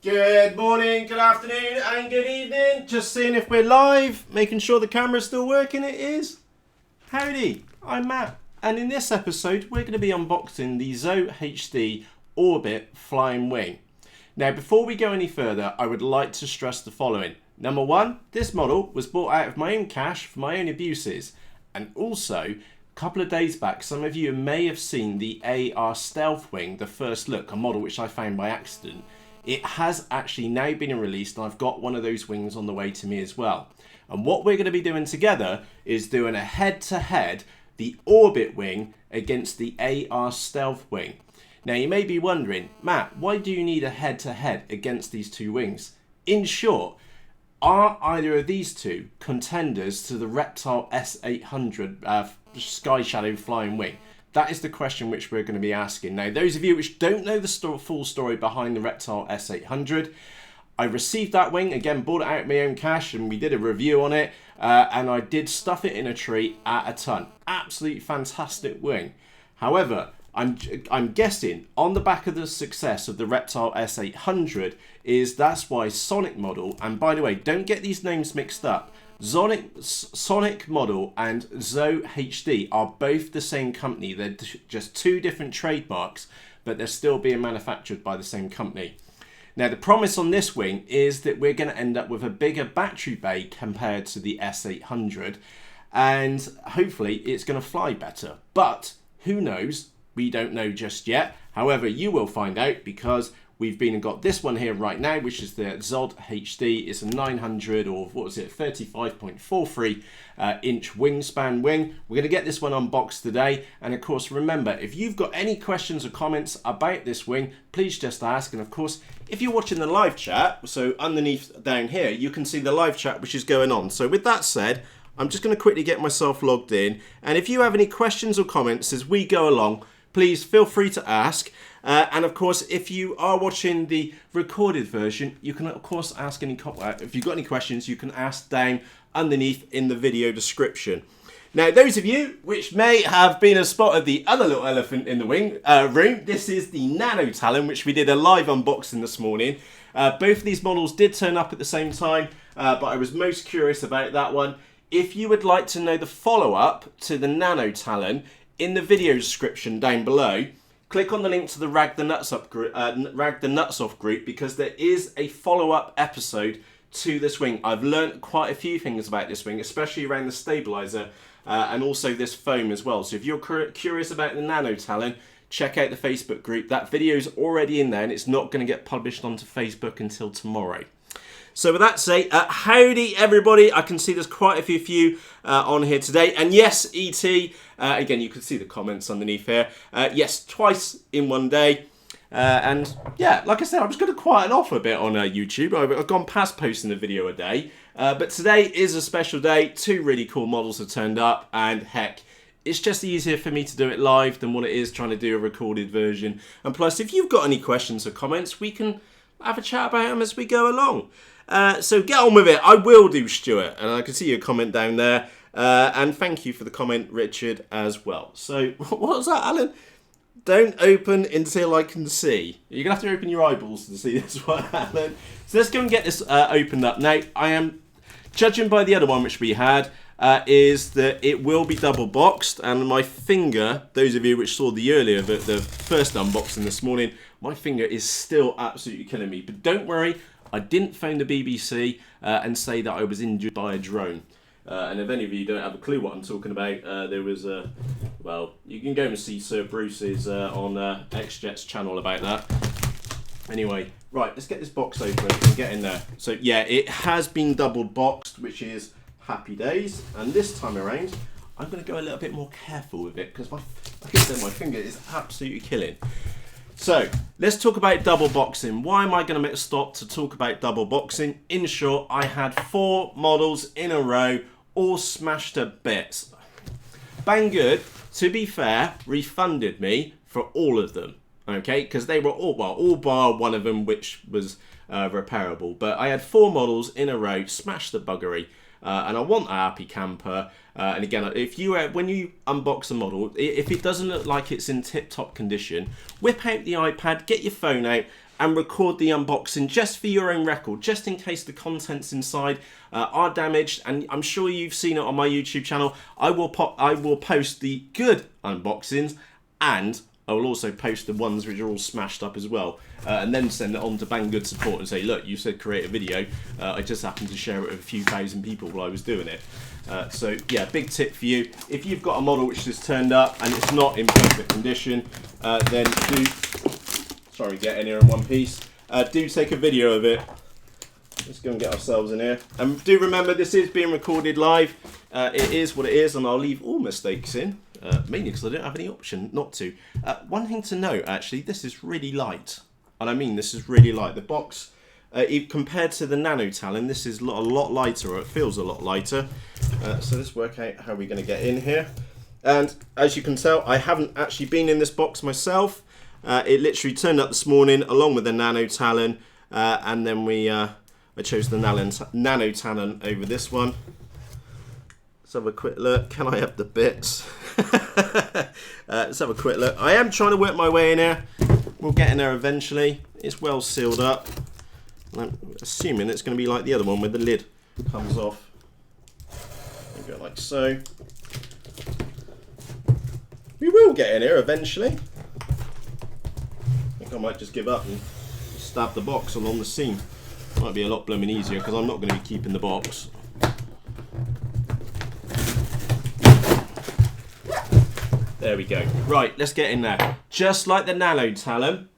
Good morning, good afternoon, and good evening. Just seeing if we're live, making sure the camera's still working. It is. Howdy, I'm Matt, and in this episode, we're going to be unboxing the ZOHD Orbit Flying Wing. Now, before we go any further, I would like to stress the following. Number one, this model was bought out of my own cash for my own abuses. And also, a couple of days back, some of you may have seen the AR Stealth Wing, the first look, a model which I found by accident. It has actually now been released, and I've got one of those wings on the way to me as well. And what we're going to be doing together is doing a head-to-head, the Orbit wing against the AR Stealth wing. Now, you may be wondering, Matt, why do you need a head-to-head against these two wings? In short, are either of these two contenders to the Reptile S800 Sky Shadow Flying Wing? That is the question which we're going to be asking. Now, those of you which don't know the full story behind the Reptile S800, I received that wing, again, bought it out of my own cash, and we did a review on it, and I did stuff it in a tree at a ton. Absolutely fantastic wing. However, I'm guessing on the back of the success of the Reptile S800 that's why Sonic Model, and by the way, don't get these names mixed up, Sonic Model and ZOHD are both the same company. They're just two different trademarks, but they're still being manufactured by the same company. Now, the promise on this wing is that we're going to end up with a bigger battery bay compared to the S800, and hopefully it's going to fly better. But who knows? We don't know just yet. However, you will find out because we've been and got this one here right now, which is the ZOHD. It's a 900 or what was it, 35.43 inch wingspan wing. We're going to get this one unboxed today. And of course, remember, if you've got any questions or comments about this wing, please just ask. And of course, if you're watching the live chat, so underneath down here, you can see the live chat which is going on. So with that said, I'm just going to quickly get myself logged in. And if you have any questions or comments as we go along, please feel free to ask. And of course, if you are watching the recorded version, you can of course ask any, if you've got any questions, you can ask down underneath in the video description. Now, those of you which may have been a spot of the other little elephant in the room, this is the Nano Talon, which we did a live unboxing this morning. Both of these models did turn up at the same time, but I was most curious about that one. If you would like to know the follow-up to the Nano Talon, in the video description down below, click on the link to the Rag the Nuts Off group, because there is a follow-up episode to this wing. I've learnt quite a few things about this wing, especially around the stabilizer and also this foam as well. So if you're curious about the Nano Talon, check out the Facebook group. That video is already in there, and it's not going to get published onto Facebook until tomorrow. So with that said, howdy everybody. I can see there's quite a few on here today. And yes, ET, again, you can see the comments underneath here. Yes, twice in one day. And yeah, like I said, I'm just going to quieten off a bit on YouTube. I've gone past posting a video a day. But today is a special day. Two really cool models have turned up. And heck, it's just easier for me to do it live than what it is trying to do a recorded version. And plus, if you've got any questions or comments, we can have a chat about them as we go along. So get on with it. I will do, Stuart. And I can see your comment down there. And thank you for the comment, Richard, as well. So what was that, Alan? Don't open until I can see. You're going to have to open your eyeballs to see this one, Alan. So let's go and get this opened up. Now, I am judging by the other one which we had, is that it will be double boxed. And my finger, those of you which saw the earlier, the first unboxing this morning, my finger is still absolutely killing me. But don't worry. I didn't phone the BBC and say that I was injured by a drone. And if any of you don't have a clue what I'm talking about, there was a... Well, you can go and see Sir Bruce's on XJet's channel about that. Anyway, right, let's get this box open and get in there. So yeah, it has been double boxed, which is happy days. And this time around, I'm going to go a little bit more careful with it because like I said, my finger is absolutely killing. So, let's talk about double boxing. Why am I going to make a stop to talk about double boxing? In short, I had 4 models in a row, all smashed to bits. Banggood, to be fair, refunded me for all of them. Okay, because they were all bar one of them, which was repairable. But I had 4 models in a row, smashed the buggery. and I want a happy camper. And again, if you when you unbox a model, if it doesn't look like it's in tip-top condition, whip out the iPad, get your phone out, and record the unboxing just for your own record, just in case the contents inside are damaged. And I'm sure you've seen it on my YouTube channel. I will post the good unboxings, and I will also post the ones which are all smashed up as well, and then send it on to Banggood Support and say, look, you said create a video. I just happened to share it with a few thousand people while I was doing it. So yeah, big tip for you. If you've got a model which has turned up and it's not in perfect condition, then do, sorry, get in here in one piece. Do take a video of it. Let's go and get ourselves in here. And do remember, this is being recorded live. It is what it is, and I'll leave all mistakes in. Mainly because I don't have any option not to. One thing to note, actually, this is really light. And I mean, this is really light. The box, compared to the Nano Talon, this is a lot lighter, or it feels a lot lighter. So let's work out how we're going to get in here. And as you can tell, I haven't actually been in this box myself. It literally turned up this morning along with the Nano Talon. And then I chose the Nano Talon over this one. Let's have a quick look. Can I have the bits? Let's have a quick look. I am trying to work my way in here. We'll get in there eventually. It's well sealed up. I'm assuming it's going to be like the other one where the lid comes off. There we go, like so. We will get in here eventually. I think I might just give up and stab the box along the seam. Might be a lot blooming easier because I'm not going to be keeping the box. There we go. Right, let's get in there. Just like the Nano Talon,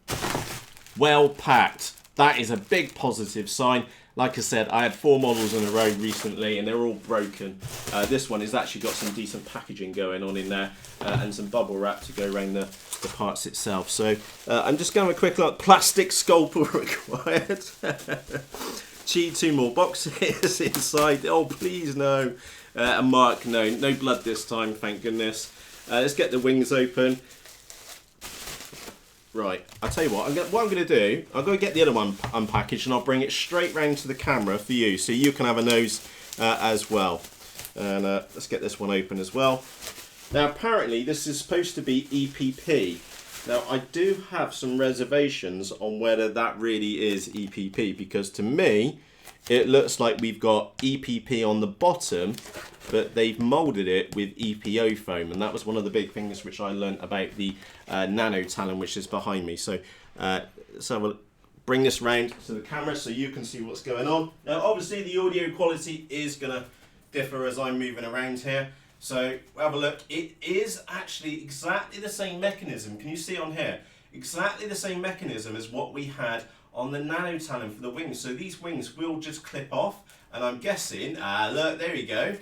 well packed. That is a big positive sign. Like I said, I had 4 models on the road recently and they're all broken. This one has actually got some decent packaging going on in there, and some bubble wrap to go around the parts itself. So I'm just going to have a quick look. Plastic scalpel required. Gee, 2 more boxes inside. Oh, please no. A mark, no blood this time, thank goodness. Let's get the wings open. Right, I'll tell you what I'm going to do, I'm going to get the other one unpackaged and I'll bring it straight round to the camera for you so you can have a nose as well. And let's get this one open as well. Now apparently this is supposed to be EPP. Now I do have some reservations on whether that really is EPP, because to me it looks like we've got EPP on the bottom, but they've moulded it with EPO foam, and that was one of the big things which I learnt about the Nano Talon, which is behind me. So let's have a bring this round to the camera so you can see what's going on. Now obviously the audio quality is going to differ as I'm moving around here, so have a look. It is actually exactly the same mechanism. Can you see on here? Exactly the same mechanism as what we had on the Nano Talon for the wings. So these wings will just clip off, and I'm guessing, look, there you go.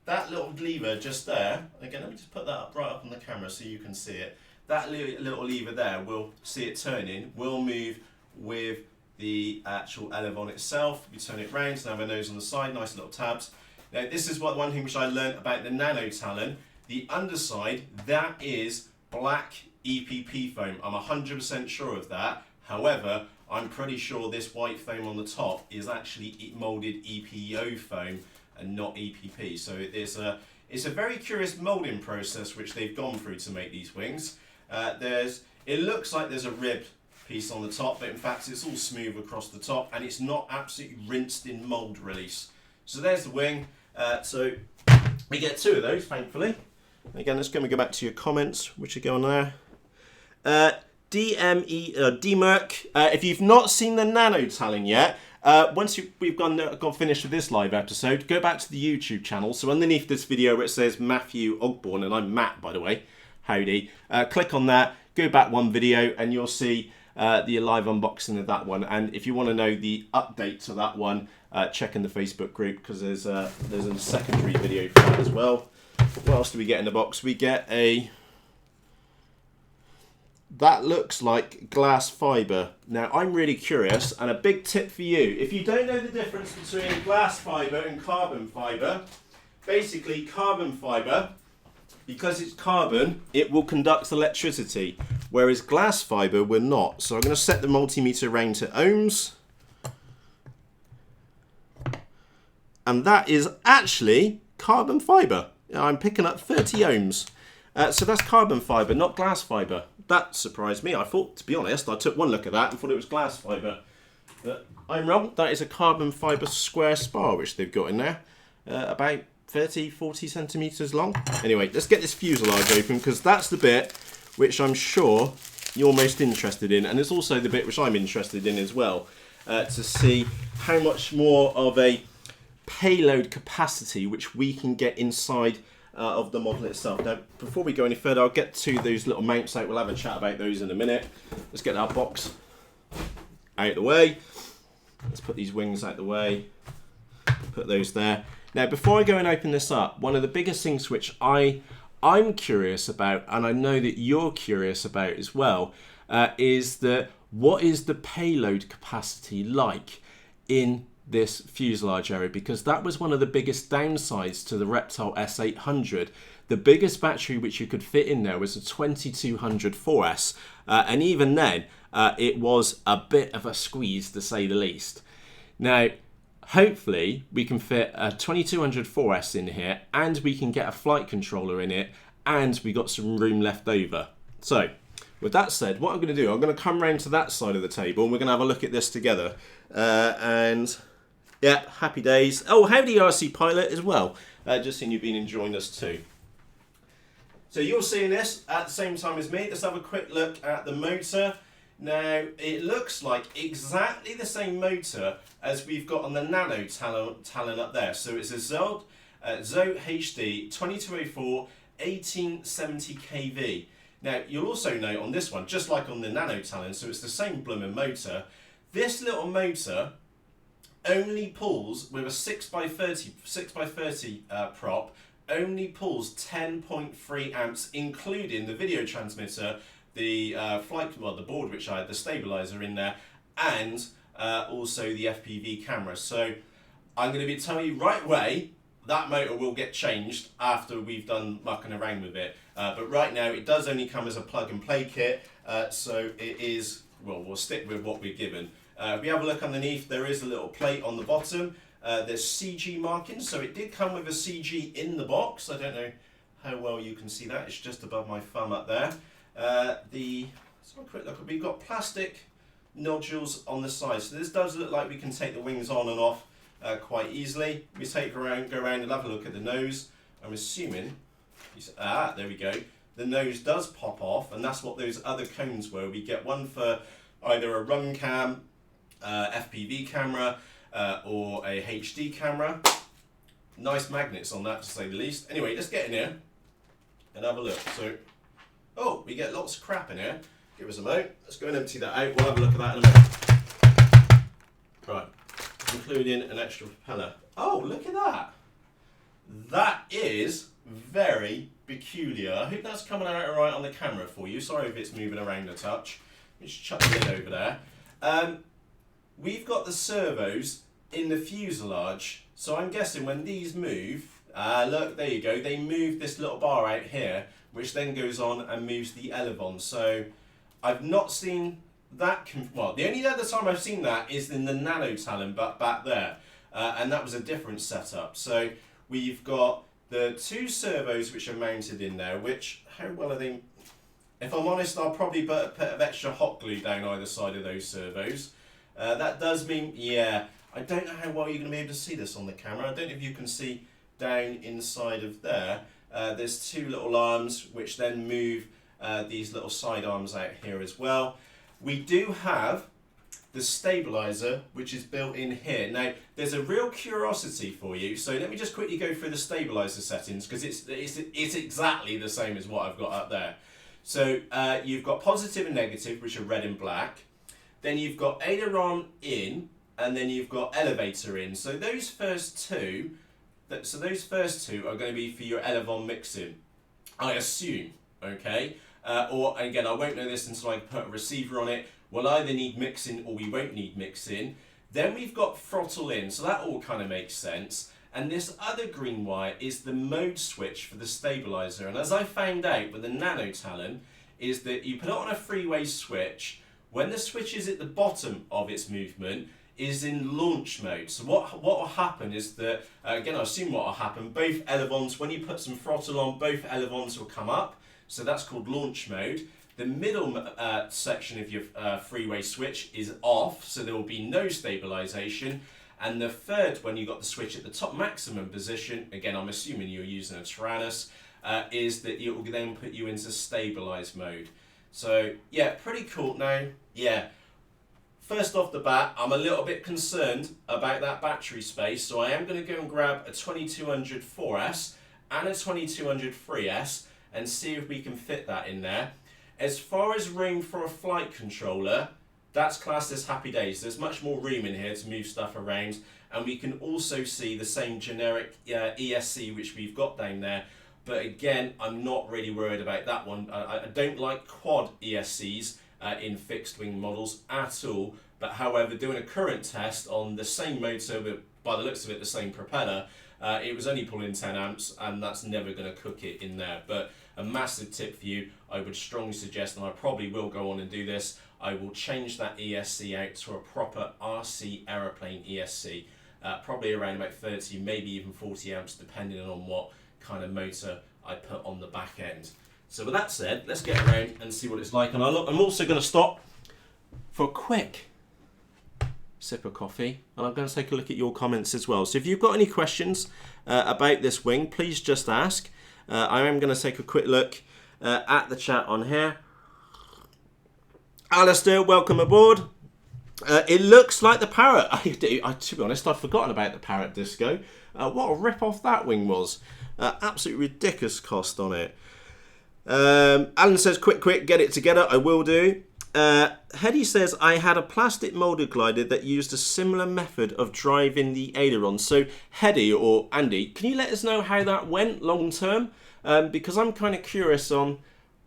That little lever just there, again, let me just put that up right up on the camera so you can see it. That little lever there, we'll see it turning, will move with the actual elevon itself. We turn it round, so now have a nose on the side, nice little tabs. Now this is one thing which I learnt about the Nano Talon. The underside, that is black EPP foam. I'm 100% sure of that. However, I'm pretty sure this white foam on the top is actually moulded EPO foam and not EPP. So it's a very curious moulding process which they've gone through to make these wings. It looks like there's a rib piece on the top, but in fact it's all smooth across the top and it's not absolutely rinsed in mould release. So there's the wing. So we get 2 of those, thankfully. Again, let's go back to your comments, which are going there. DMERC, if you've not seen the Nano Talon yet, once we've got finished with this live episode, go back to the YouTube channel. So underneath this video where it says Matthew Ogborn, and I'm Matt, by the way, howdy, click on that, go back 1 video, and you'll see the live unboxing of that one. And if you want to know the update to that one, check in the Facebook group, because there's a secondary video for that as well. What else do we get in the box? We get that looks like glass fibre. Now I'm really curious, and a big tip for you, if you don't know the difference between glass fibre and carbon fibre, basically carbon fibre, because it's carbon, it will conduct electricity, whereas glass fibre will not. So I'm going to set the multimeter around to ohms, and that is actually carbon fibre. I'm picking up 30 ohms. So that's carbon fibre, not glass fibre. That surprised me. I thought, to be honest, I took one look at that and thought it was glass fibre. But I'm wrong. That is a carbon fibre square spar, which they've got in there. About 30, 40 centimetres long. Anyway, let's get this fuselage open, because that's the bit which I'm sure you're most interested in. And it's also the bit which I'm interested in as well. To see how much more of a payload capacity which we can get inside of the model itself. Now, before we go any further, I'll get to those little mounts out. We'll have a chat about those in a minute. Let's get our box out of the way. Let's put these wings out the way. Put those there. Now, before I go and open this up, one of the biggest things which I'm curious about, and I know that you're curious about as well, is that what is the payload capacity like in this fuselage area, because that was one of the biggest downsides to the Reptile S800. The biggest battery which you could fit in there was a 2200 4S, and even then it was a bit of a squeeze, to say the least. Now, hopefully we can fit a 2200 4S in here, and we can get a flight controller in it, and we got some room left over. So with that said, what I'm going to do, I'm going to come round to that side of the table, and we're going to have a look at this together. And yeah, happy days. Oh, howdy RC Pilot as well. Just seeing you've been enjoying us too. So you're seeing this at the same time as me. Let's have a quick look at the motor. Now, it looks like exactly the same motor as we've got on the Nano Talon up there. So it's a ZOHD 2204 1870 kV. Now, you'll also note on this one, just like on the Nano Talon, so it's the same blooming motor, this little motor only pulls with a 6x30 prop, only pulls 10.3 amps, including the video transmitter, the the board which I had, the stabilizer in there, and also the FPV camera. So I'm going to be telling you right away, that motor will get changed after we've done mucking around with it. But right now it does only come as a plug and play kit, so it is, well, we'll stick with what we're given. If we have a look underneath, there is a little plate on the bottom. There's CG markings, so it did come with a CG in the box. I don't know how well you can see that. It's just above my thumb up there. Let's have a quick look. We've got plastic nodules on the side, so this does look like we can take the wings on and off quite easily. We go around and have a look at the nose. I'm assuming, there we go. The nose does pop off, and that's what those other cones were. We get one for either a run cam, FPV camera, or a HD camera. Nice magnets on that, to say the least. Anyway, let's get in here and have a look. So, oh, we get lots of crap in here. Give us a moment. Let's go and empty that out. We'll have a look at that in a minute. Right, including an extra propeller. Oh, look at that. That is very peculiar. I hope that's coming out all right on the camera for you. Sorry if it's moving around a touch. Let's chuck the lid over there. We've got the servos in the fuselage, so I'm guessing when these move, look, there you go, they move this little bar out here, which then goes on and moves the elevon. So I've not seen that, well, the only other time I've seen that is in the Nano Talon, but back there, and that was a different setup. So we've got the two servos which are mounted in there, which, how well are they? If I'm honest, I'll probably put a bit of extra hot glue down either side of those servos. That does mean, yeah, I don't know how well you're going to be able to see this on the camera. I don't know if you can see down inside of there. There's two little arms which then move these little side arms out here as well. We do have the stabilizer which is built in here. Now, there's a real curiosity for you, so let me just quickly go through the stabilizer settings, because it's exactly the same as what I've got up there. So you've got positive and negative, which are red and black. Then you've got aileron in, and then you've got elevator in. So those first two, are going to be for your elevon mixing, I assume. Okay. Or again, I won't know this until I put a receiver on it. We'll either need mixing or we won't need mixing. Then we've got throttle in, so that all kind of makes sense. And this other green wire is the mode switch for the stabilizer. And as I found out with the Nano Talon, is that you put it on a three-way switch. When the switch is at the bottom of its movement, is in launch mode. So what will happen is that, again, I assume what will happen, both elevons, when you put some throttle on, both elevons will come up. So that's called launch mode. The middle section of your freeway switch is off, so there will be no stabilization. And the third, when you've got the switch at the top maximum position, again, I'm assuming you're using a Tyrannus, is that it will then put you into stabilize mode. So, yeah, pretty cool. Now, yeah, first off the bat, I'm a little bit concerned about that battery space, so I am going to go and grab a 2200 4S and a 2200 3S and see if we can fit that in there. As far as room for a flight controller, that's classed as happy days. There's much more room in here to move stuff around, and we can also see the same generic ESC which we've got down there. But again, I'm not really worried about that one. I don't like quad ESCs in fixed wing models at all. But however, doing a current test on the same motor, but by the looks of it, the same propeller, it was only pulling 10 amps, and that's never going to cook it in there. But a massive tip for you, I would strongly suggest, and I probably will go on and do this, I will change that ESC out to a proper RC aeroplane ESC, probably around about 30, maybe even 40 amps, depending on what kind of motor I put on the back end. So with that said, let's get around and see what it's like. And I'm also going to stop for a quick sip of coffee, and I'm going to take a look at your comments as well. So if you've got any questions about this wing, please just ask. I am going to take a quick look at the chat on here. Alistair, welcome aboard. It looks like the Parrot. To be honest, I've forgotten about the Parrot Disco. What a rip-off that wing was. Absolutely ridiculous cost on it. Alan says, quick, get it together. I will do. Hedy says, I had a plastic molded glider that used a similar method of driving the aileron. So, Hedy or Andy, can you let us know how that went long term? Because I'm kind of curious on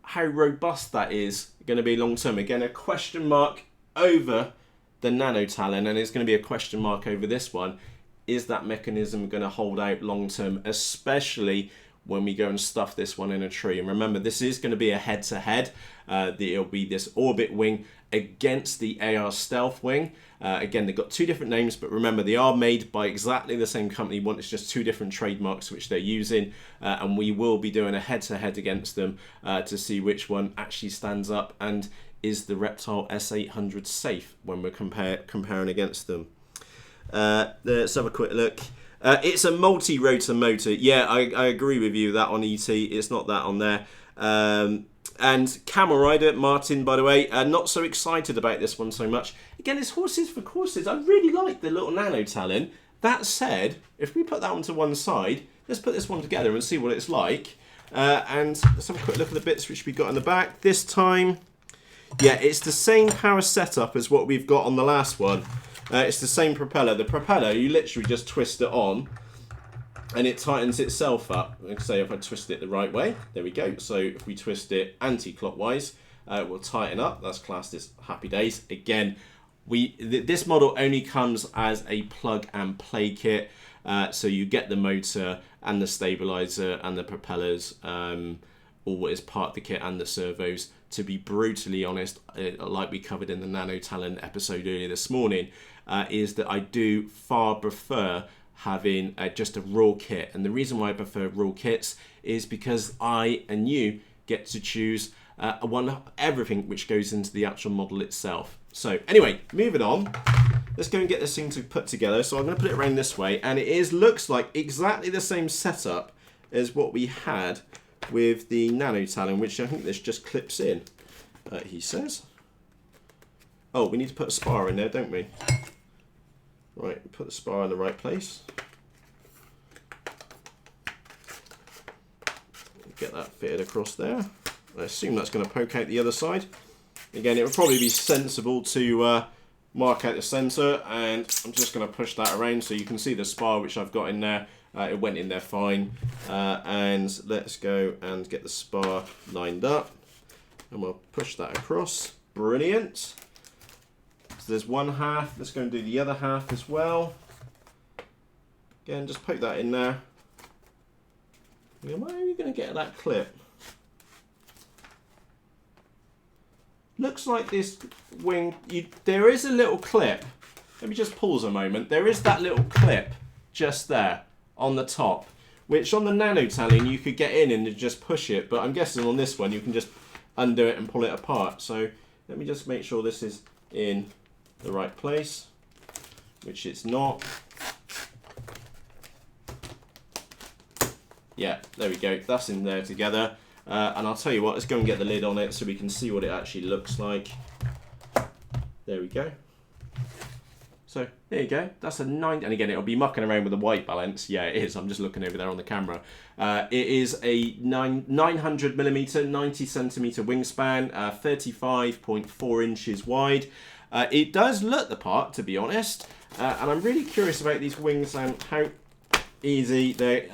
how robust that is going to be long term. Again, a question mark over the Nano Talon, and it's going to be a question mark over this one. Is that mechanism going to hold out long term, especially when we go and stuff this one in a tree? And remember, this is going to be a head-to-head. It'll be this Orbit wing against the AR Stealth wing. Again, they've got two different names, but remember, they are made by exactly the same company. One is just two different trademarks which they're using, and we will be doing a head-to-head against them to see which one actually stands up and is the Reptile S800 safe when we're comparing against them. Let's have a quick look. It's a multi-rotor motor. Yeah, I agree with you that on ET. It's not that on there. And Camel Rider, Martin, by the way, not so excited about this one so much. Again, it's horses for courses. I really like the little Nano Talon. That said, if we put that one to one side, let's put this one together and see what it's like. And let's have a quick look at the bits which we got in the back. This time, yeah, it's the same power setup as what we've got on the last one. It's the same propeller. The propeller, you literally just twist it on and it tightens itself up. Like I say, if I twist it the right way, there we go. So if we twist it anti-clockwise, it will tighten up. That's classed as happy days. Again, this model only comes as a plug and play kit. So you get the motor and the stabilizer and the propellers, all as part of the kit, and the servos. To be brutally honest, like we covered in the Nano Talon episode earlier this morning, is that I do far prefer having just a raw kit. And the reason why I prefer raw kits is because I and you get to choose everything which goes into the actual model itself. So anyway, moving on. Let's go and get this thing to put together. So I'm going to put it around this way, and it looks like exactly the same setup as what we had with the Nano Talon, which I think this just clips in, he says. Oh, we need to put a spar in there, don't we? Right, put the spar in the right place. Get that fitted across there. I assume that's going to poke out the other side. Again, it would probably be sensible to mark out the centre, and I'm just going to push that around so you can see the spar which I've got in there. It went in there fine. And let's go and get the spar lined up. And we'll push that across. Brilliant. So there's one half. Let's go and do the other half as well. Again, just poke that in there. Where are you going to get that clip? Looks like this wing, there is a little clip let me just pause a moment. There is that little clip just there on the top, which on the Nano Talon you could get in and just push it, but I'm guessing on this one you can just undo it and pull it apart. So let me just make sure this is in the right place, which it's not. Yeah, there we go. That's in there together. And I'll tell you what, let's go and get the lid on it so we can see what it actually looks like. There we go. So there you go. That's a 9, and again it'll be mucking around with the white balance. Yeah, it is. I'm just looking over there on the camera. It is a 900mm, 90cm wingspan, 35.4 inches wide. It does look the part, to be honest, and I'm really curious about these wings and how easy they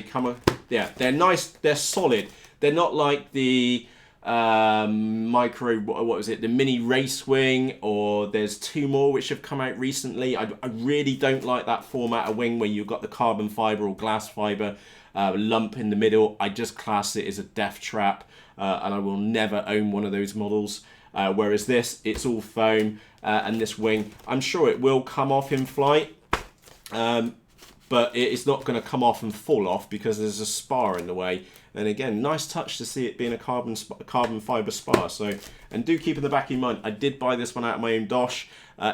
come. Yeah, they're nice. They're solid. They're not like the micro, what was it, the mini race wing, or there's 2 more which have come out recently. I really don't like that format of wing where you've got the carbon fiber or glass fiber lump in the middle. I just class it as a death trap, and I will never own one of those models. Whereas this, it's all foam, and this wing, I'm sure it will come off in flight, but it's not going to come off and fall off because there's a spar in the way. And again, nice touch to see it being a carbon fiber spar. So, and do keep in the back of your mind, I did buy this one out of my own dosh.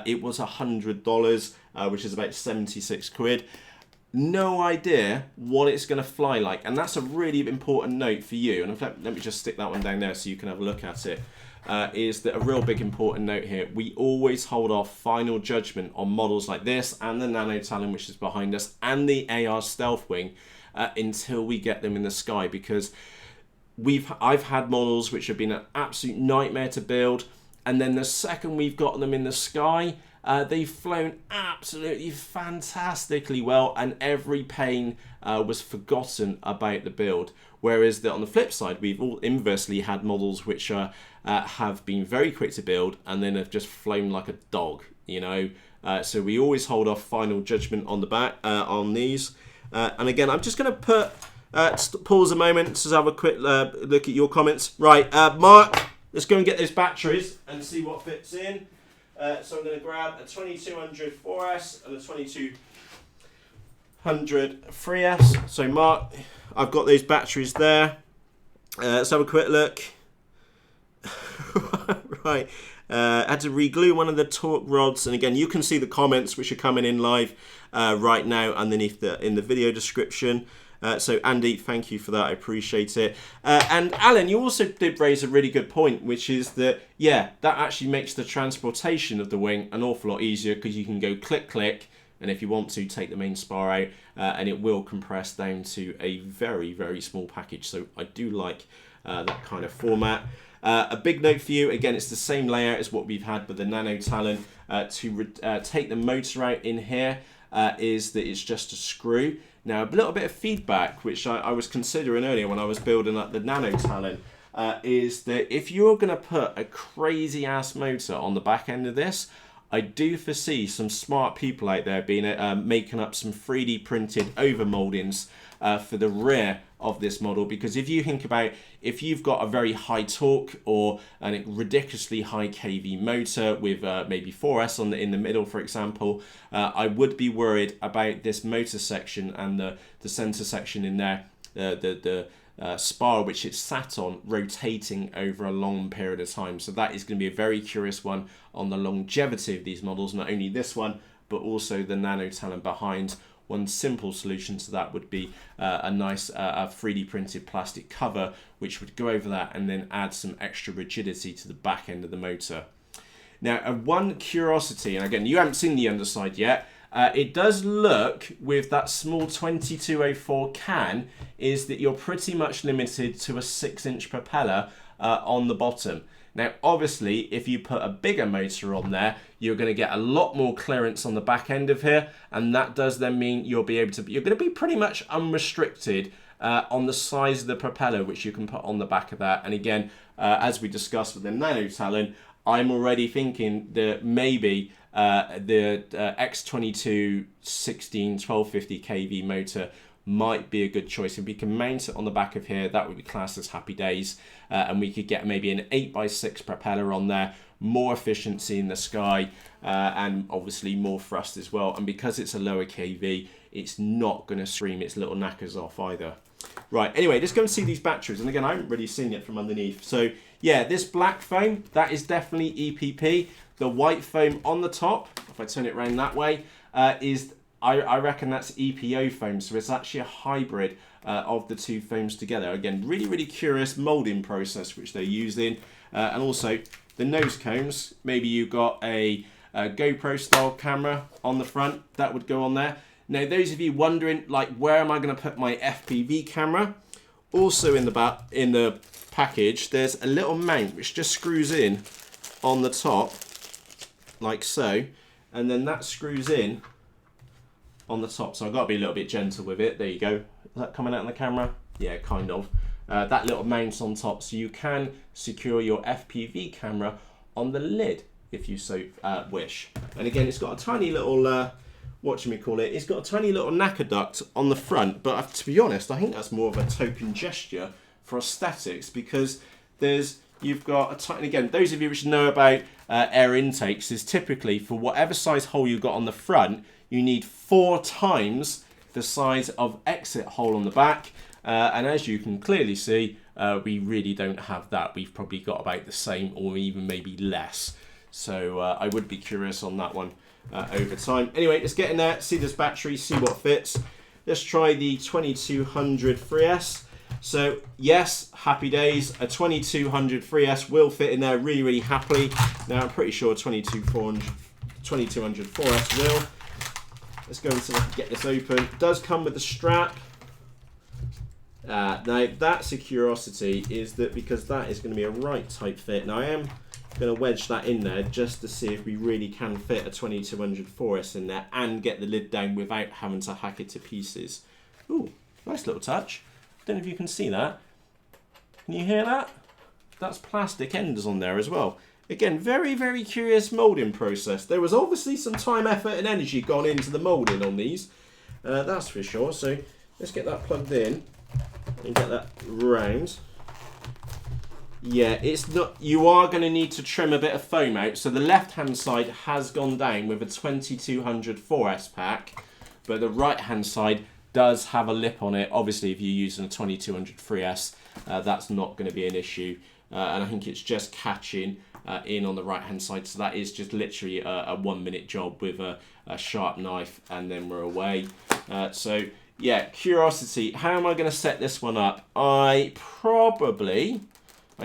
It was $100, which is about 76 quid. No idea what it's going to fly like, and that's a really important note for you. And in fact, let me just stick that one down there so you can have a look at it. Is that a real big important note here? We always hold off final judgment on models like this and the Nano Talon, which is behind us, and the AR Stealth Wing until we get them in the sky, because I've had models which have been an absolute nightmare to build, and then the second we've got them in the sky, they've flown absolutely fantastically well, and every pain was forgotten about the build. Whereas on the flip side, we've all inversely had models which have been very quick to build and then have just flown like a dog, you know. So we always hold off final judgment on the back on these. And again, I'm just going to pause a moment to have a quick look at your comments. Right, Mark, let's go and get those batteries and see what fits in. So I'm going to grab a 2200 4S and a 2200 3S. So Mark, I've got those batteries there. Let's have a quick look. Right, had to re-glue one of the torque rods, and again you can see the comments which are coming in live right now underneath in the video description. So Andy, thank you for that, I appreciate it. And Alan, you also did raise a really good point, which is that, yeah, that actually makes the transportation of the wing an awful lot easier, because you can go click click, and if you want to, take the main spar out, and it will compress down to a very, very small package. So I do like that kind of format. A big note for you, again, it's the same layout as what we've had with the Nano Talon. To take the motor out in here, is that it's just a screw. Now, a little bit of feedback, which I was considering earlier when I was building up the Nano Talon, is that if you're going to put a crazy ass motor on the back end of this, I do foresee some smart people out there being making up some 3D printed overmoldings for the rear of this model, because if you think about, if you've got a very high torque or a ridiculously high kV motor with maybe 4S in the middle, for example, I would be worried about this motor section and the center section in there, the spar which it's sat on, rotating over a long period of time. So that is going to be a very curious one on the longevity of these models, not only this one but also the Nano Talon behind. One simple solution to that would be a nice 3D printed plastic cover, which would go over that and then add some extra rigidity to the back end of the motor. Now, one curiosity, and again, you haven't seen the underside yet, it does look, with that small 2204 can, is that you're pretty much limited to a 6-inch propeller on the bottom. Now, obviously, if you put a bigger motor on there, you're going to get a lot more clearance on the back end of here, and that does then mean you're going to be pretty much unrestricted on the size of the propeller which you can put on the back of that. And again, as we discussed with the Nano Talon, I'm already thinking that maybe the X22 16 1250 kV motor might be a good choice. If we can mount it on the back of here, that would be classed as happy days. And we could get maybe an 8x6 propeller on there, more efficiency in the sky, and obviously more thrust as well. And because it's a lower KV, it's not going to scream its little knackers off either. Right, anyway, let's go and see these batteries. And again, I haven't really seen it from underneath. So yeah, this black foam, that is definitely EPP. The white foam on the top, if I turn it around that way, is, I reckon that's EPO foam. So it's actually a hybrid of the two foams together. Again, really, really curious molding process which they're using. And also the nose cones, maybe you've got a GoPro style camera on the front, that would go on there. Now, those of you wondering, like, where am I going to put my FPV camera? Also in the package, there's a little mount which just screws in on the top, like so, and then that screws in on the top. So I've got to be a little bit gentle with it. There you go. Is that coming out on the camera? Yeah, kind of. That little mount on top, so you can secure your FPV camera on the lid if you so wish. And again, it's got a tiny little it's got a tiny little knacker duct on the front, but to be honest, I think that's more of a token gesture for aesthetics, because you've got and again, those of you which know about air intakes, is typically for whatever size hole you've got on the front, you need 4 times the size of exit hole on the back. And as you can clearly see, we really don't have that. We've probably got about the same, or even maybe less. So I would be curious on that one over time. Anyway, let's get in there, see this battery, see what fits. Let's try the 2200 3S. So yes, happy days, a 2200 3S will fit in there really, really happily. Now I'm pretty sure 2200 4S will. Let's go and see if I can get this open. It does come with a strap. Now that's a curiosity, is that because that is going to be a right type fit. Now I am going to wedge that in there just to see if we really can fit a 2200 4S in there and get the lid down without having to hack it to pieces. Ooh, nice little touch. Don't know if you can see that. Can you hear that? That's plastic ends on there as well. Again, very, very curious moulding process. There was obviously some time, effort and energy gone into the moulding on these. That's for sure. So let's get that plugged in and get that round. Yeah, it's not. You are going to need to trim a bit of foam out. So the left-hand side has gone down with a 2200 4S pack, but the right-hand side does have a lip on it. Obviously, if you're using a 2200 3S, that's not going to be an issue. And I think it's just catching in on the right-hand side. So that is just literally a 1-minute job with a sharp knife, and then we're away. So yeah, curiosity. How am I going to set this one up? I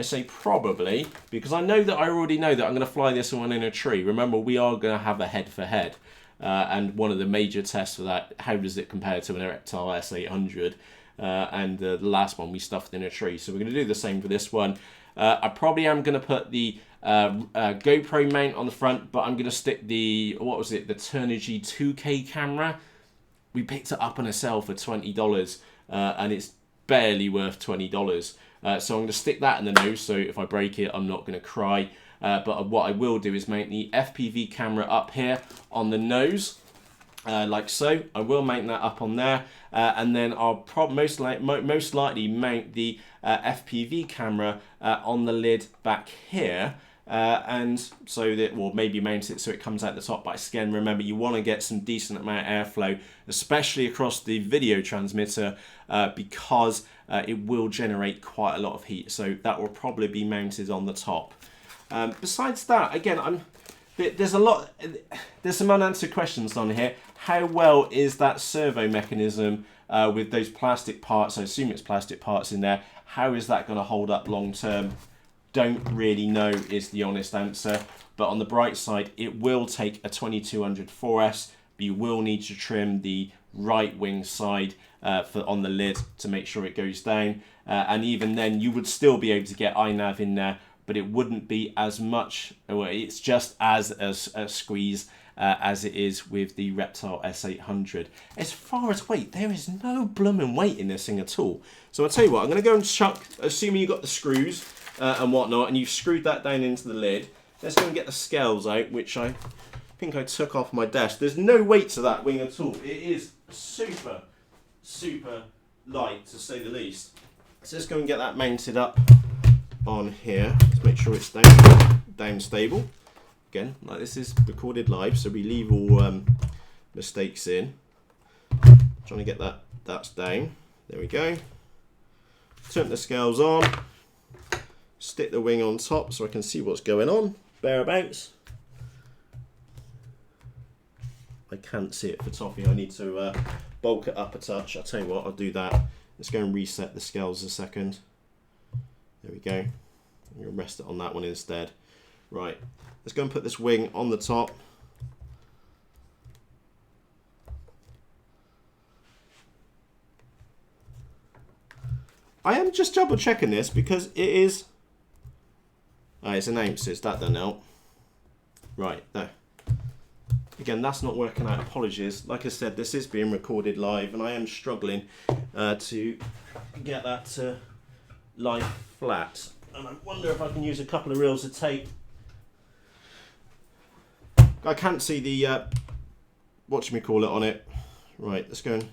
say probably, because I already know that I'm going to fly this one in a tree. Remember, we are going to have a head-for-head. And one of the major tests for that, how does it compare to an Erectile S800? And the last one we stuffed in a tree. So we're going to do the same for this one. I probably am going to put the GoPro mount on the front, but I'm going to stick the, what was it, the Turnigy 2K camera. We picked it up on a sale for $20, and it's barely worth $20. So I'm going to stick that in the nose, so if I break it, I'm not going to cry. But what I will do is mount the FPV camera up here on the nose, like so. I will mount that up on there, and then I'll most likely mount the FPV camera on the lid back here, and so that, well, maybe mount it so it comes out the top. But again, remember, you want to get some decent amount of airflow, especially across the video transmitter, because it will generate quite a lot of heat. So that will probably be mounted on the top. Besides that, again, there's some unanswered questions on here. How well is that servo mechanism with those plastic parts? I assume it's plastic parts in there. How is that going to hold up long term? Don't really know is the honest answer. But on the bright side, it will take a 2200 4S, but you will need to trim the right wing side on the lid to make sure it goes down. And even then, you would still be able to get iNav in there, but it wouldn't be as much, well, it's just as a squeeze as it is with the Reptile S800. As far as weight, there is no blooming weight in this thing at all. So I'll tell you what, I'm going to go and chuck, assuming you've got the screws and whatnot, and you've screwed that down into the lid. Let's go and get the scales out, which I think I took off my desk. There's no weight to that wing at all. It is super, super light, to say the least. So let's go and get that mounted up on here. Let's make sure it's down stable. Again, like this is recorded live, so we leave all mistakes in. Trying to get that's down. There we go. Turn the scales on. Stick the wing on top so I can see what's going on. Thereabouts. I can't see it for topping. I need to bulk it up a touch. I'll tell you what, I'll do that. Let's go and reset the scales a second. There we go. I'm going to rest it on that one instead. Right, let's go and put this wing on the top. I am just double checking this because it is... Oh, it's in ounces, that done out. Right, there. Again, that's not working out, apologies. Like I said, this is being recorded live and I am struggling to get that to lie flat. And I wonder if I can use a couple of reels of tape. I can't see the whatchamacallit on it. Right, let's go and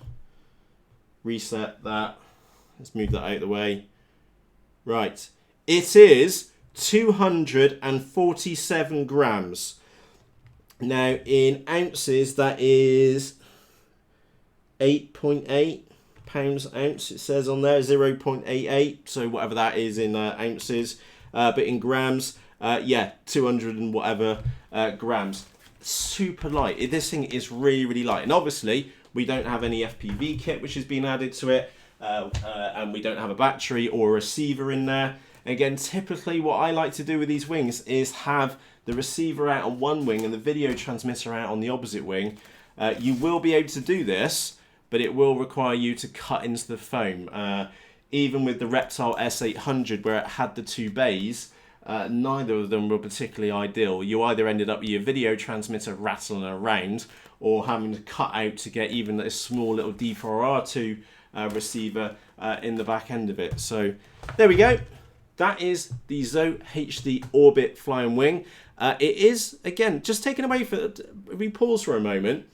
reset that. Let's move that out of the way. Right, it is 247 grams. Now in ounces, that is 8.8 pounds ounce. It says on there 0.88, so whatever that is in ounces. But in grams, yeah, 200 and whatever grams. Super light. This thing is really, really light. And obviously, we don't have any FPV kit which has been added to it. And we don't have a battery or a receiver in there. Again, typically what I like to do with these wings is have the receiver out on one wing and the video transmitter out on the opposite wing. You will be able to do this, but it will require you to cut into the foam. Even with the Reptile S800 where it had the two bays, neither of them were particularly ideal. You either ended up with your video transmitter rattling around or having to cut out to get even a small little D4R2 receiver in the back end of it. So there we go. That is the ZOHD Orbit Flying Wing. It is, again, just taken away for, if we pause for a moment,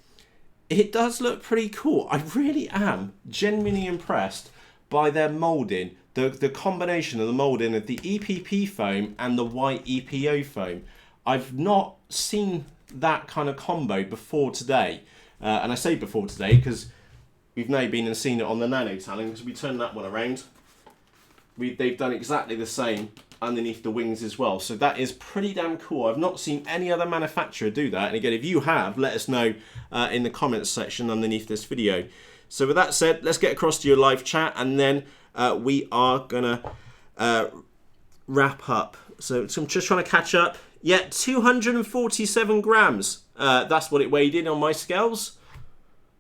it does look pretty cool. I really am genuinely impressed by their moulding, the combination of the moulding of the EPP foam and the white EPO foam. I've not seen that kind of combo before today. And I say before today because we've now been and seen it on the Nano Talon, because we turned that one around. They've done exactly the same underneath the wings as well. So that is pretty damn cool. I've not seen any other manufacturer do that. And again, if you have, let us know in the comments section underneath this video. So with that said, let's get across to your live chat and then we are gonna wrap up. So I'm just trying to catch up. Yeah, 247 grams. That's what it weighed in on my scales.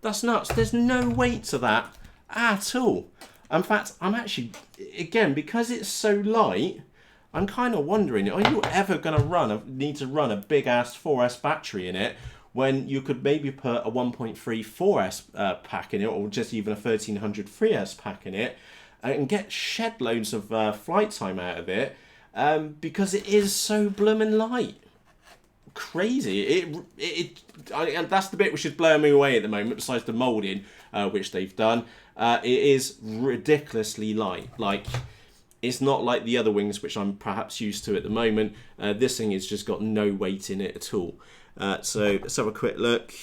That's nuts. There's no weight to that at all. In fact, I'm actually, again, because it's so light, I'm kind of wondering, are you ever going to need to run a big ass 4S battery in it when you could maybe put a 1.3 4S pack in it, or just even a 1300 3S pack in it, and get shed loads of flight time out of it, because it is so bloomin' light. Crazy. And that's the bit which is blowing me away at the moment, besides the moulding, which they've done. It is ridiculously light. Like, it's not like the other wings, which I'm perhaps used to at the moment. This thing has just got no weight in it at all. So let's have a quick look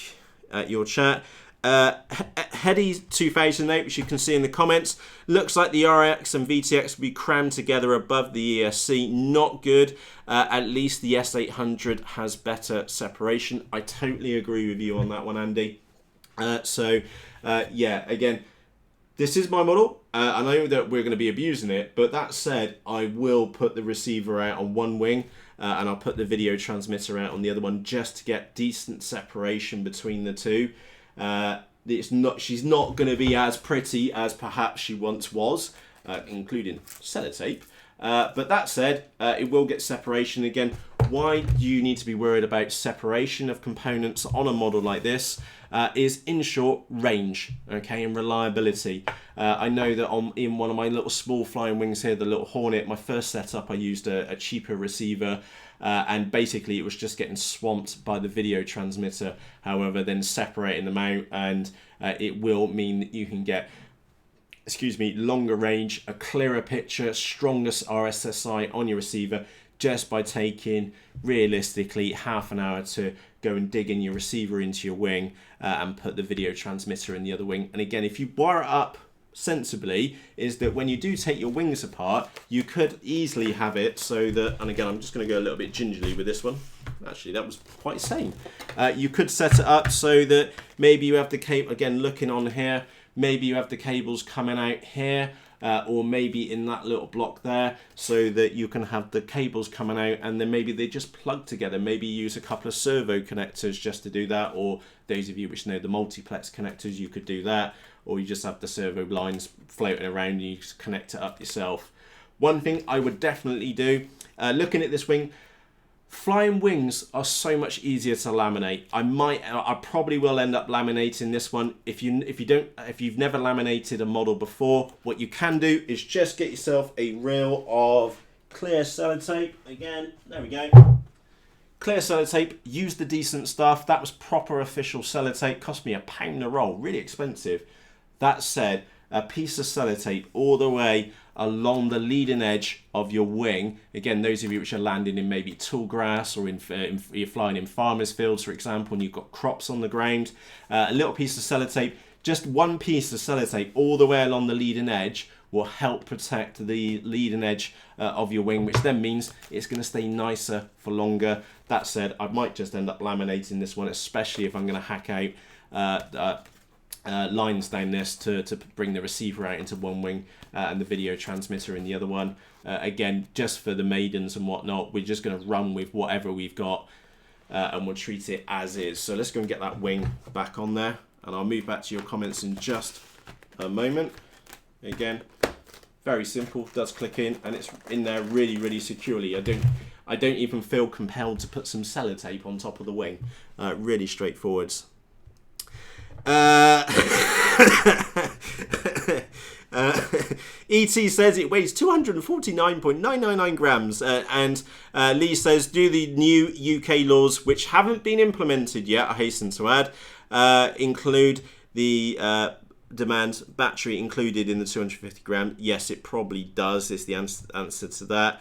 at your chat. Heady 2008, which you can see in the comments, looks like the RX and VTX will be crammed together above the ESC. Not good. At least the S800 has better separation. I totally agree with you on that one, Andy. Yeah, again, this is my model. I know that we're going to be abusing it, but that said, I will put the receiver out on one wing and I'll put the video transmitter out on the other one just to get decent separation between the two. She's not going to be as pretty as perhaps she once was, including sellotape. But that said, it will get separation. Again, why do you need to be worried about separation of components on a model like this? Is in short, range, okay, and reliability. I know that in one of my little small flying wings here, the little Hornet, my first setup, I used a cheaper receiver, and basically it was just getting swamped by the video transmitter. However, then separating them out, and it will mean that you can get excuse me, longer range, a clearer picture, strongest RSSI on your receiver, just by taking realistically half an hour to go and dig in your receiver into your wing and put the video transmitter in the other wing. And again, if you wire it up sensibly, is that when you do take your wings apart, you could easily have it so that, and again, I'm just going to go a little bit gingerly with this one. Actually, that was quite sane. You could set it up so that maybe you have the cable, again, looking on here, maybe you have the cables coming out here, or maybe in that little block there, so that you can have the cables coming out and then maybe they just plug together. Maybe use a couple of servo connectors just to do that, or those of you which know the multiplex connectors, you could do that, or you just have the servo lines floating around and you just connect it up yourself. One thing I would definitely do, looking at this wing, flying wings are so much easier to laminate. I probably will end up laminating this one. If you've never laminated a model before, what you can do is just get yourself a reel of clear sellotape. Again, there we go. Clear sellotape, use the decent stuff. That was proper official sellotape, cost me £1 a roll, really expensive. That said, a piece of sellotape all the way along the leading edge of your wing. Again, those of you which are landing in maybe tall grass, or you're flying in farmers' fields, for example, and you've got crops on the ground, a little piece of sellotape, just one piece of sellotape all the way along the leading edge will help protect the leading edge of your wing, which then means it's going to stay nicer for longer. That said, I might just end up laminating this one, especially if I'm going to hack out lines down this to bring the receiver out into one wing and the video transmitter in the other one. Again, just for the maidens and whatnot, we're just going to run with whatever we've got and we'll treat it as is. So let's go and get that wing back on there, and I'll move back to your comments in just a moment. Again, very simple, does click in and it's in there really, really securely. I don't even feel compelled to put some sellotape on top of the wing. Really straightforward. ET says it weighs 249.999 grams, and Lee says, do the new UK laws, which haven't been implemented yet, I hasten to add, include the demand battery included in the 250 gram? Yes, it probably does, is the answer to that.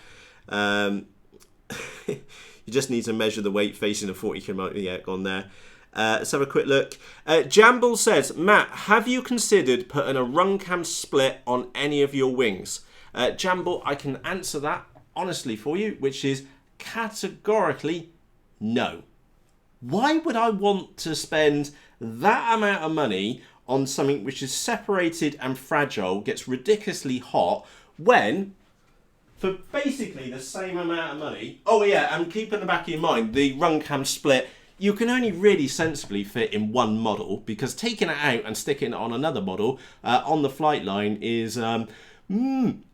You just need to measure the weight facing a 40 kilometer, yeah, on there. Let's have a quick look. Jamble says, Matt, have you considered putting a run cam split on any of your wings? Jamble, I can answer that honestly for you, which is categorically no. Why would I want to spend that amount of money on something which is separated and fragile, gets ridiculously hot, when for basically the same amount of money? Oh yeah, and keep in the back of your mind, the run cam split, you can only really sensibly fit in one model, because taking it out and sticking it on another model on the flight line is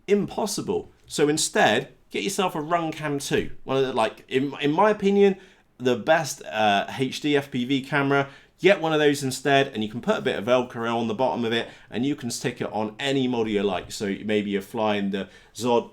impossible. So instead, get yourself a run cam 2. One of the, like, in my opinion, the best HD FPV camera. Get one of those instead, and you can put a bit of Velcro on the bottom of it, and you can stick it on any model you like. So maybe you're flying the ZOHD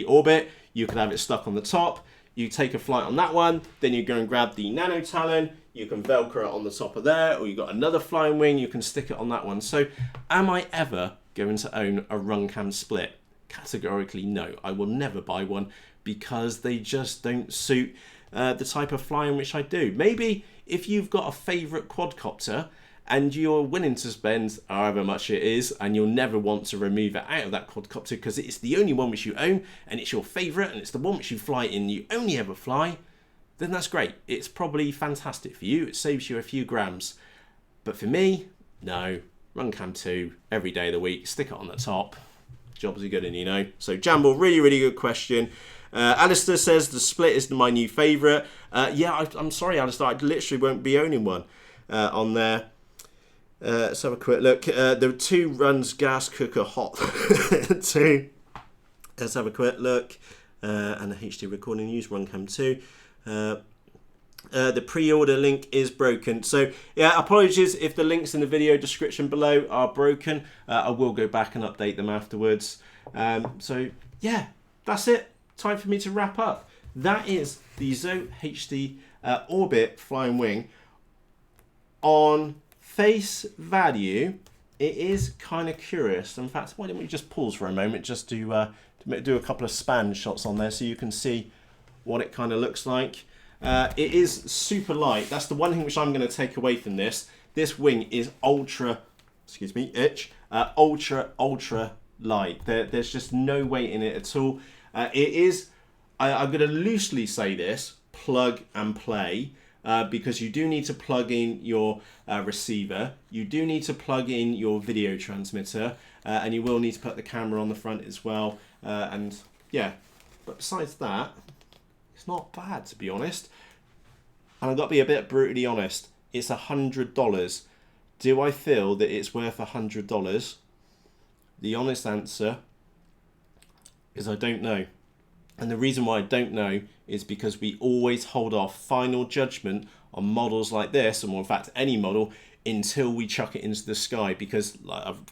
Orbit, you could have it stuck on the top. You take a flight on that one, then you go and grab the Nano Talon, you can Velcro it on the top of there, or you've got another flying wing, you can stick it on that one. So am I ever going to own a run cam split? Categorically no. I will never buy one, because they just don't suit the type of flying which I do. Maybe if you've got a favourite quadcopter and you're willing to spend however much it is, and you'll never want to remove it out of that quadcopter because it's the only one which you own and it's your favourite and it's the one which you fly in, you only ever fly, then that's great. It's probably fantastic for you. It saves you a few grams. But for me, no. Run cam 2 every day of the week. Stick it on the top. Jobs are good, and you know. So Jamble, really, really good question. Alistair says the split is my new favourite. Yeah, I'm sorry, Alistair. I literally won't be owning one on there. Let's have a quick look. The 2 runs gas cooker hot. 2. Let's have a quick look. And the HD recording use run cam 2. The pre-order link is broken. So yeah, apologies if the links in the video description below are broken. I will go back and update them afterwards. So yeah, that's it. Time for me to wrap up. That is the ZOHD Orbit flying wing. On face value, it is kind of curious. In fact, why don't we just pause for a moment just to do a couple of span shots on there so you can see what it kind of looks like. It is super light. That's the one thing which I'm going to take away from this. This wing is ultra, excuse me, ultra light. There's just no weight in it at all. It is, I'm going to loosely say this, plug and play. Because you do need to plug in your receiver, you do need to plug in your video transmitter, and you will need to put the camera on the front as well. And yeah, but besides that, it's not bad, to be honest. And I've got to be a bit brutally honest, it's $100. Do I feel that it's worth $100? The honest answer is I don't know. And the reason why I don't know is because we always hold off final judgment on models like this, and well, in fact any model, until we chuck it into the sky. Because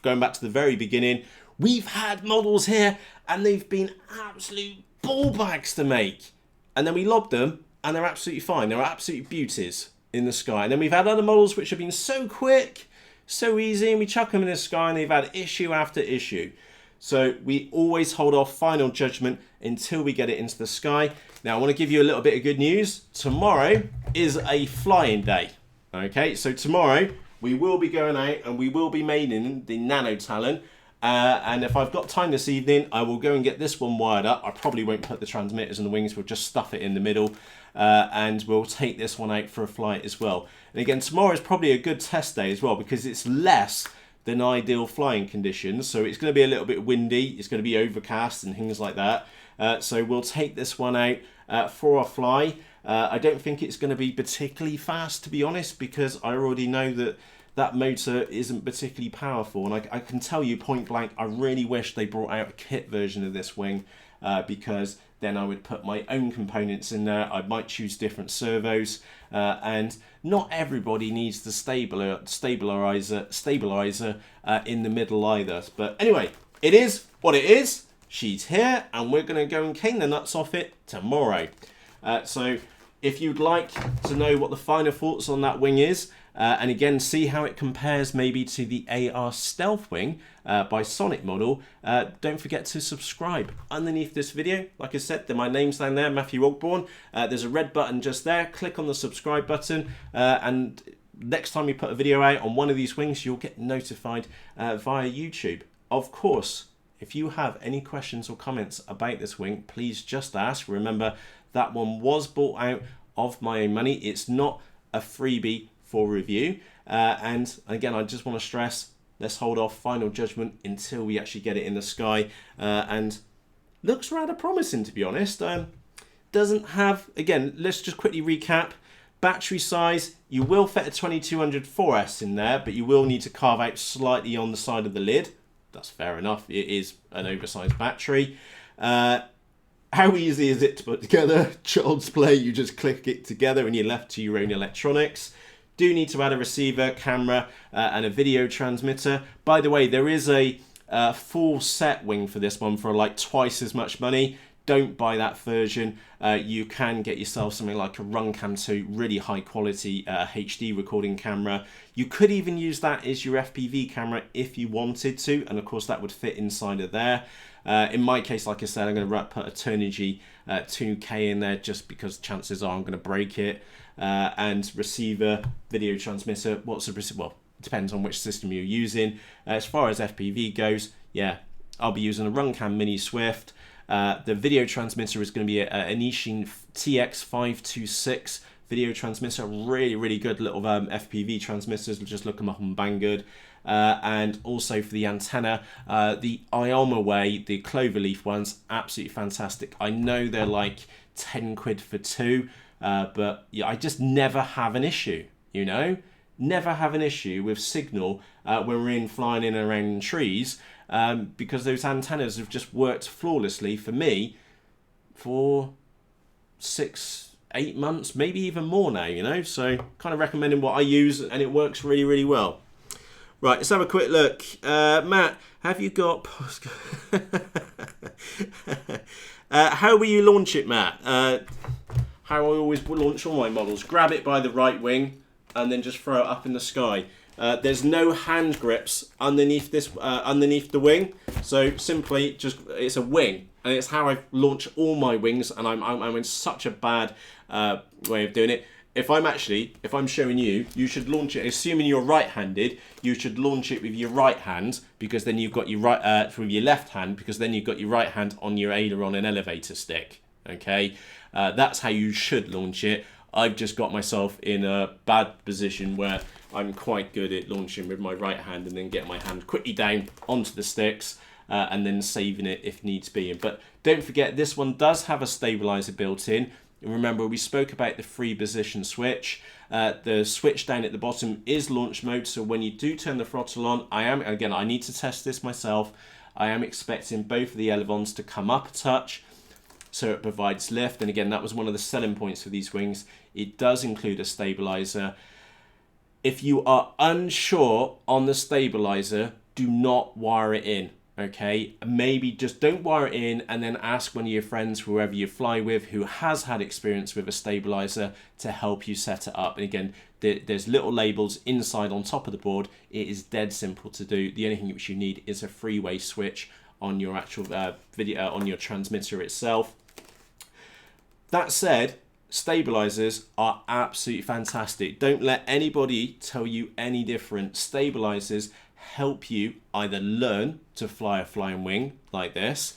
going back to the very beginning, we've had models here and they've been absolute ball bags to make. And then we lob them and they're absolutely fine. They're absolute beauties in the sky. And then we've had other models which have been so quick, so easy, and we chuck them in the sky and they've had issue after issue. So we always hold off final judgment until we get it into the sky. Now I want to give you a little bit of good news. Tomorrow is a flying day. Okay, so tomorrow we will be going out and we will be mating the Nano Talon. And if I've got time this evening, I will go and get this one wired up. I probably won't put the transmitters and the wings, we'll just stuff it in the middle. And we'll take this one out for a flight as well. And again, tomorrow is probably a good test day as well because it's less than ideal flying conditions. So it's going to be a little bit windy, it's going to be overcast and things like that. So we'll take this one out for a fly. I don't think it's going to be particularly fast, to be honest, because I already know that that motor isn't particularly powerful. And I can tell you point blank, I really wish they brought out a kit version of this wing because then I would put my own components in there. I might choose different servos, and not everybody needs the stabilizer in the middle either. But anyway, it is what it is. She's here, and we're going to go and cane the nuts off it tomorrow. So if you'd like to know what the final thoughts on that wing is, and again see how it compares maybe to the AR Stealth Wing by Sonic Model, don't forget to subscribe underneath this video. Like I said, my name's down there, Matthew Ogborn. There's a red button just there. Click on the subscribe button, and next time we put a video out on one of these wings, you'll get notified via YouTube. Of course, if you have any questions or comments about this wing, please just ask. Remember, that one was bought out of my own money. It's not a freebie for review. And again, I just want to stress, let's hold off final judgment until we actually get it in the sky. And looks rather promising, to be honest. Doesn't have, again, let's just quickly recap. Battery size, you will fit a 2200 4S in there, but you will need to carve out slightly on the side of the lid. That's fair enough. It is an oversized battery. How easy is it to put together? Child's play, you just click it together and you're left to your own electronics. Do need to add a receiver, camera, and a video transmitter. By the way, there is a full set wing for this one for like twice as much money. Don't buy that version. You can get yourself something like a Runcam 2, really high quality HD recording camera. You could even use that as your FPV camera if you wanted to, and of course that would fit inside of there. In my case, like I said, I'm going to put a Turnigy 2K in there just because chances are I'm going to break it. And receiver, video transmitter, what's the receiver? Well, it depends on which system you're using. As far as FPV goes, yeah, I'll be using a Runcam Mini Swift. The video transmitter is going to be an Ishin TX526 video transmitter. Really good little FPV transmitters. Just look them up on Banggood. And also for the antenna, the Iomaway, the cloverleaf ones, absolutely fantastic. I know they're like 10 quid for two, but yeah, I just never have an issue, you know? Never have an issue with signal when we're flying in and around trees, because those antennas have just worked flawlessly for me for 6-8 months, maybe even more now, you know? So kind of recommending what I use, and it works really well. Right, let's have a quick look. Matt, have you got... how will you launch it, Matt? How I always launch all my models. Grab it by the right wing and then just throw it up in the sky. There's no hand grips underneath this, underneath the wing. So simply, just it's a wing, and it's how I launch all my wings. And I'm in such a bad way of doing it. If I'm showing you, you should launch it. Assuming you're right-handed, you should launch it with your right hand, because then you've got your with your left hand, because then you've got your right hand on your aileron and elevator stick. Okay, that's how you should launch it. I've just got myself in a bad position where I'm quite good at launching with my right hand and then getting my hand quickly down onto the sticks and then saving it if needs be. But don't forget, this one does have a stabilizer built in. Remember, we spoke about the free position switch. The switch down at the bottom is launch mode, so when you do turn the throttle on, I need to test this myself. I am expecting both of the elevons to come up a touch, so it provides lift. And again, that was one of the selling points for these wings. It does include a stabilizer. If you are unsure on the stabilizer, do not wire it in. Okay, maybe just don't wire it in, and then ask one of your friends, whoever you fly with, who has had experience with a stabilizer, to help you set it up. And again, there's little labels inside on top of the board. It is dead simple to do. The only thing which you need is a freeway switch on your actual video, on your transmitter itself. That said, stabilizers are absolutely fantastic. Don't let anybody tell you any different. Stabilizers help you either learn to fly a flying wing like this,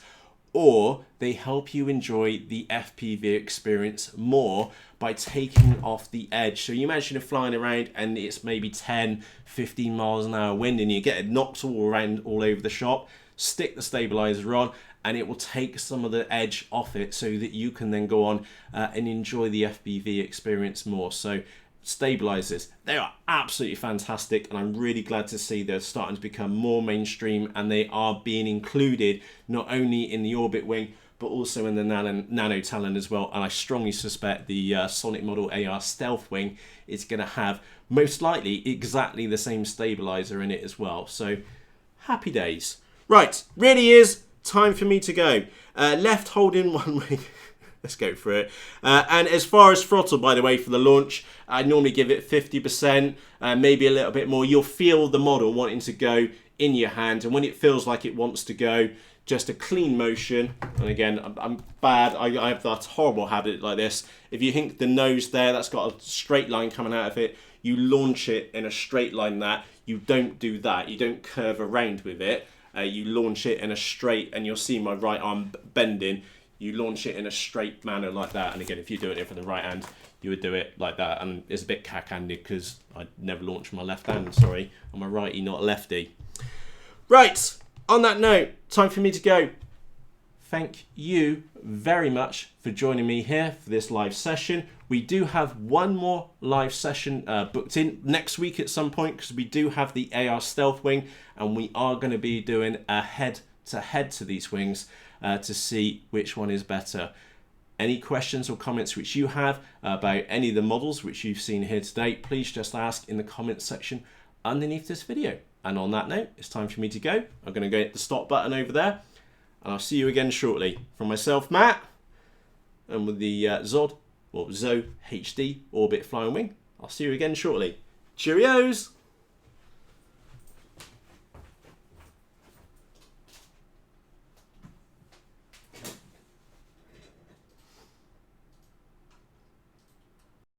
or they help you enjoy the FPV experience more by taking off the edge. So you imagine you're flying around and it's maybe 10, 15 miles an hour wind, and you get it knocked all around all over the shop. Stick the stabilizer on and it will take some of the edge off it, so that you can then go on and enjoy the FPV experience more. So stabilizers, they are absolutely fantastic, and I'm really glad to see they're starting to become more mainstream, and they are being included not only in the Orbit wing but also in the Nano Talon as well. And I strongly suspect the Sonic Model AR Stealth wing is going to have most likely exactly the same stabilizer in it as well. So happy days. Right, really is time for me to go. Left holding one wing. Let's go for it. And as far as throttle, by the way, for the launch, I normally give it 50%, maybe a little bit more. You'll feel the model wanting to go in your hand, and when it feels like it wants to go, just a clean motion. And again, I'm bad. I have that horrible habit like this. If you think the nose there, that's got a straight line coming out of it, you launch it in a straight line. That you don't do that. You don't curve around with it. You launch it in a straight, and you'll see my right arm bending. You launch it in a straight manner like that. And again, if you do it from the right hand, you would do it like that. And it's a bit cack-handed because I never launch my left hand, sorry. I'm a righty, not a lefty. Right, on that note, time for me to go. Thank you very much for joining me here for this live session. We do have one more live session booked in next week at some point, because we do have the AR Stealth wing, and we are going to be doing a head-to-head to these wings to see which one is better. Any questions or comments which you have about any of the models which you've seen here today, please just ask in the comments section underneath this video. And on that note, it's time for me to go. I'm going to go hit the stop button over there, and I'll see you again shortly. From myself, Matt, and with the ZOHD, or ZOHD Orbit Flying Wing, I'll see you again shortly. Cheerios!